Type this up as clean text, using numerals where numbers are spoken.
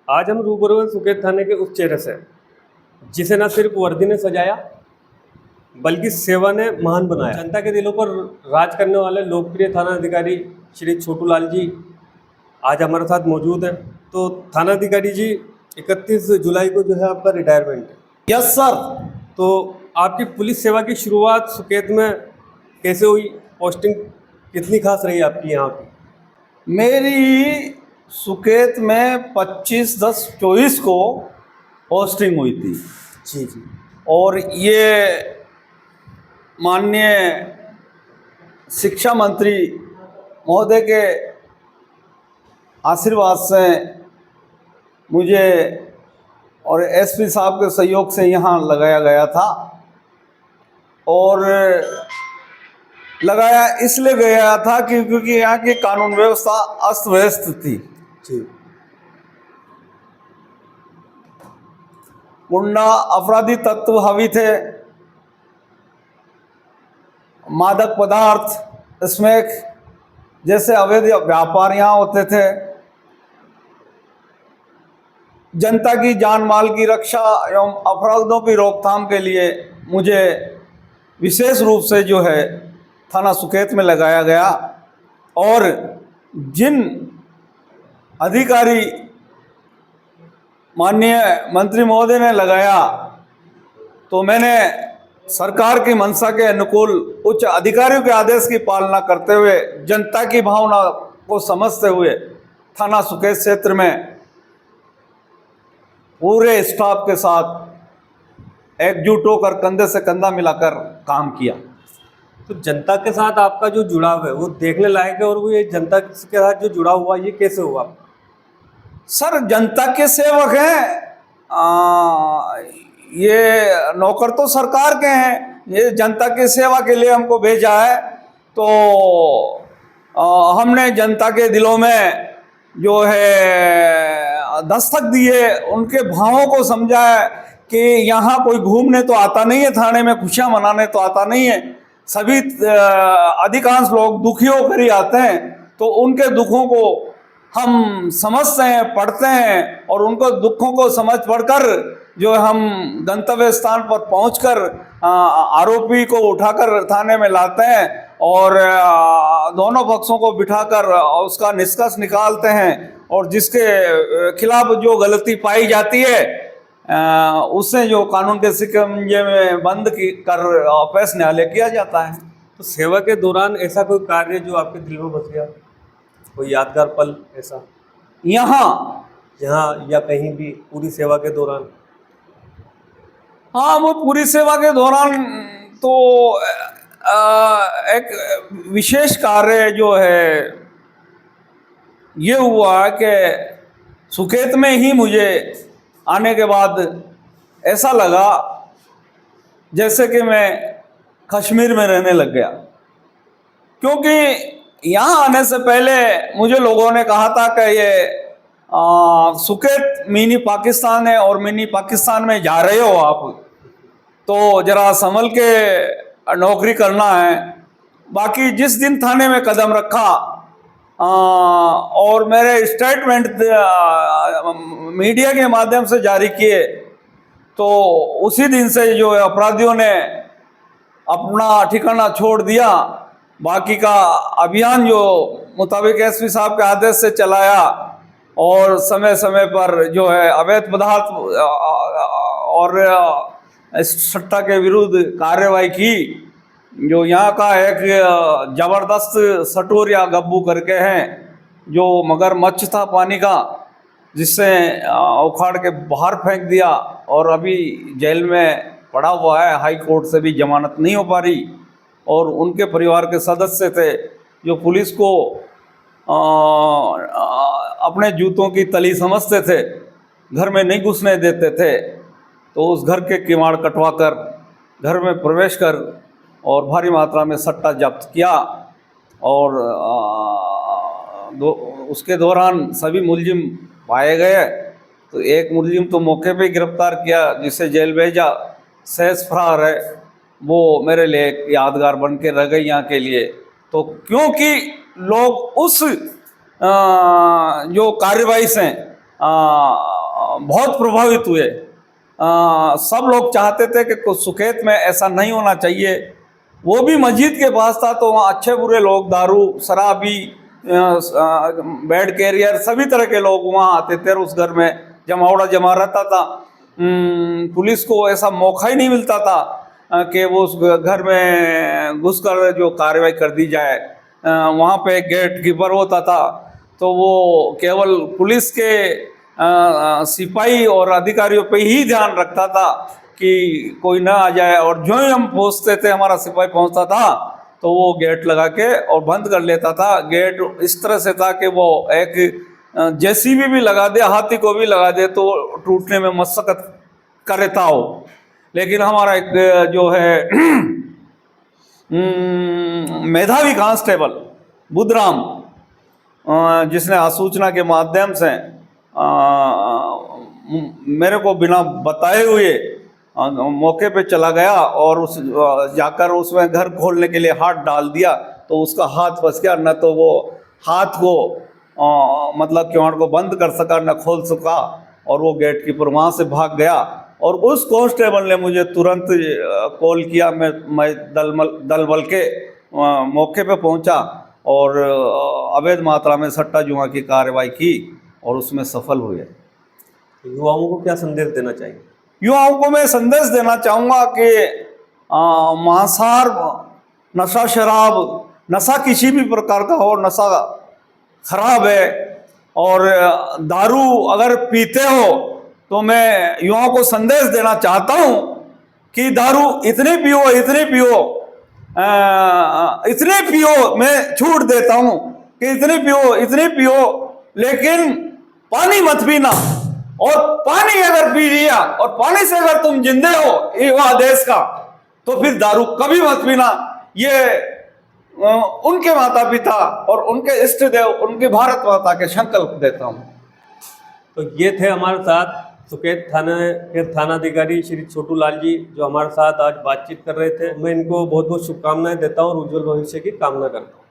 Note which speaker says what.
Speaker 1: आज हम रूबरू हैं सुकेत थाने के उस चेहरे से जिसे न सिर्फ वर्दी ने सजाया बल्कि सेवा ने महान बनाया। जनता के दिलों पर राज करने वाले लोकप्रिय थाना अधिकारी श्री छोटू लाल जी आज हमारे साथ मौजूद हैं। तो थाना अधिकारी जी, 31 जुलाई को जो है आपका रिटायरमेंट है।
Speaker 2: Yes sir.
Speaker 1: तो आपकी पुलिस सेवा की शुरुआत सुकेत में कैसे हुई? पोस्टिंग कितनी खास रही आपकी यहाँ की?
Speaker 2: मेरी सुकेत में 25/10/24 को पोस्टिंग हुई थी
Speaker 1: जी जी।
Speaker 2: और ये माननीय शिक्षा मंत्री महोदय के आशीर्वाद से मुझे और एसपी साहब के सहयोग से यहाँ लगाया गया था। और लगाया इसलिए गया था क्योंकि यहाँ की कानून व्यवस्था अस्त व्यस्त थी
Speaker 1: जी।
Speaker 2: गुंडा अपराधी तत्व हावी थे, मादक पदार्थ स्मैक जैसे अवैध व्यापार यहाँ होते थे। जनता की जान माल की रक्षा एवं अपराधों की रोकथाम के लिए मुझे विशेष रूप से जो है थाना सुकेत में लगाया गया। और जिन अधिकारी माननीय मंत्री महोदय ने लगाया तो मैंने सरकार की मंशा के अनुकूल उच्च अधिकारियों के आदेश की पालना करते हुए, जनता की भावना को समझते हुए थाना सुकेत क्षेत्र में पूरे स्टाफ के साथ एकजुट होकर कंधे से कंधा मिलाकर काम किया।
Speaker 1: तो जनता के साथ आपका जो जुड़ाव है वो देखने लायक है। और वो ये जनता के साथ जो जुड़ा हुआ ये कैसे हुआ?
Speaker 2: सर, जनता के सेवक हैं, ये नौकर तो सरकार के हैं, ये जनता की सेवा के लिए हमको भेजा है। तो हमने जनता के दिलों में जो है दस्तक दिए, उनके भावों को समझा है कि यहाँ कोई घूमने तो आता नहीं है, थाने में खुशियाँ मनाने तो आता नहीं है। सभी अधिकांश लोग दुखी होकर ही आते हैं। तो उनके दुखों को हम समझते हैं, पढ़ते हैं और उनको दुखों को समझ पढ़कर जो हम गंतव्य स्थान पर पहुंचकर आरोपी को उठाकर थाने में लाते हैं और दोनों पक्षों को बिठाकर उसका निष्कर्ष निकालते हैं। और जिसके खिलाफ जो गलती पाई जाती है उससे जो कानून के शिकंजे में बंद कर वापस न्यायालय किया जाता है।
Speaker 1: तो सेवा के दौरान ऐसा कोई कार्य जो आपके दिल में बस गया, कोई यादगार पल ऐसा
Speaker 2: यहाँ
Speaker 1: या कहीं भी पूरी सेवा के दौरान?
Speaker 2: हाँ, वो पूरी सेवा के दौरान तो एक विशेष कार्य जो है ये हुआ कि सुकेत में ही मुझे आने के बाद ऐसा लगा जैसे कि मैं कश्मीर में रहने लग गया। क्योंकि यहाँ आने से पहले मुझे लोगों ने कहा था कि ये सुकेत मिनी पाकिस्तान है और मिनी पाकिस्तान में जा रहे हो आप, तो जरा संभल के नौकरी करना है। बाकी जिस दिन थाने में कदम रखा और मेरे स्टेटमेंट मीडिया के माध्यम से जारी किए, तो उसी दिन से जो है अपराधियों ने अपना ठिकाना छोड़ दिया। बाकी का अभियान जो मुताबिक एसपी साहब के आदेश से चलाया और समय समय पर जो है अवैध पदार्थ और सट्टा के विरुद्ध कार्रवाई की। जो यहाँ का एक जबरदस्त सटोर या गब्बू करके हैं, जो मगरमच्छ था पानी का, जिससे उखाड़ के बाहर फेंक दिया और अभी जेल में पड़ा हुआ है। हाई कोर्ट से भी जमानत नहीं हो पा रही। और उनके परिवार के सदस्य थे जो पुलिस को अपने जूतों की तली समझते थे, घर में नहीं घुसने देते थे। तो उस घर के किवाड़ कटवाकर घर में प्रवेश कर और भारी मात्रा में सट्टा जब्त किया। और उसके दौरान सभी मुलजिम पाए गए। तो एक मुलजिम तो मौके पे गिरफ्तार किया, जिसे जेल भेजा, शेष फरार है। वो मेरे लिए एक यादगार बन के रह गई यहाँ के लिए। तो क्योंकि लोग उस जो कार्यवाही से बहुत प्रभावित हुए। सब लोग चाहते थे कि सुकेत में ऐसा नहीं होना चाहिए। वो भी मस्जिद के पास था, तो वहाँ अच्छे बुरे लोग, दारू शराबी, बैड कैरियर, सभी तरह के लोग वहाँ आते थे और उस घर में जमावड़ा जमा रहता था। पुलिस को ऐसा मौका ही नहीं मिलता था कि वो उस घर में घुसकर जो कार्रवाई कर दी जाए। वहाँ पे गेट कीपर होता था, तो वो केवल पुलिस के सिपाही और अधिकारियों पे ही ध्यान रखता था कि कोई ना आ जाए। और जो ही हम पहुँचते थे, हमारा सिपाही पहुँचता था, तो वो गेट लगा के और बंद कर लेता था। गेट इस तरह से था कि वो एक जेसीबी भी लगा दे, हाथी को भी लगा दे, तो टूटने में मशक्कत करता हो। लेकिन हमारा एक जो है मेधावी कांस्टेबल बुधराम, जिसने आसूचना के माध्यम से मेरे को बिना बताए हुए मौके पे चला गया और उस जाकर उसमें घर खोलने के लिए हाथ डाल दिया, तो उसका हाथ फंस गया। न तो वो हाथ को मतलब किवाड़ को बंद कर सका, न खोल सका, और वो गेट कीपर वहाँ से भाग गया। और उस कांस्टेबल ने मुझे तुरंत कॉल किया। मैं दल बल के मौके पे पहुंचा और अवैध मात्रा में सट्टा जुआ की कार्रवाई की और उसमें सफल हुए।
Speaker 1: युवाओं को क्या संदेश देना चाहिए?
Speaker 2: युवाओं को मैं संदेश देना चाहूँगा कि मांसाहार, नशा, शराब, नशा किसी भी प्रकार का हो, नशा खराब है। और दारू अगर पीते हो तो मैं युवाओं को संदेश देना चाहता हूँ कि दारू इतनी पियो, इतनी पियो, इतने पियो, मैं छूट देता हूँ कि इतने पियो, इतने पियो, लेकिन पानी मत पीना। और पानी अगर पी लिया और पानी से अगर तुम जिंदे हो युवा देश का, तो फिर दारू कभी मत पीना। ये उनके माता पिता और उनके इष्ट देव, उनकी भारत माता के संकल्प देता हूँ।
Speaker 1: तो ये थे हमारे साथ सुकेत थाने के थानाधिकारी श्री छोटू लाल जी, जो हमारे साथ आज बातचीत कर रहे थे। मैं इनको बहुत बहुत शुभकामनाएं देता हूँ और उज्जवल भविष्य की कामना करता हूँ।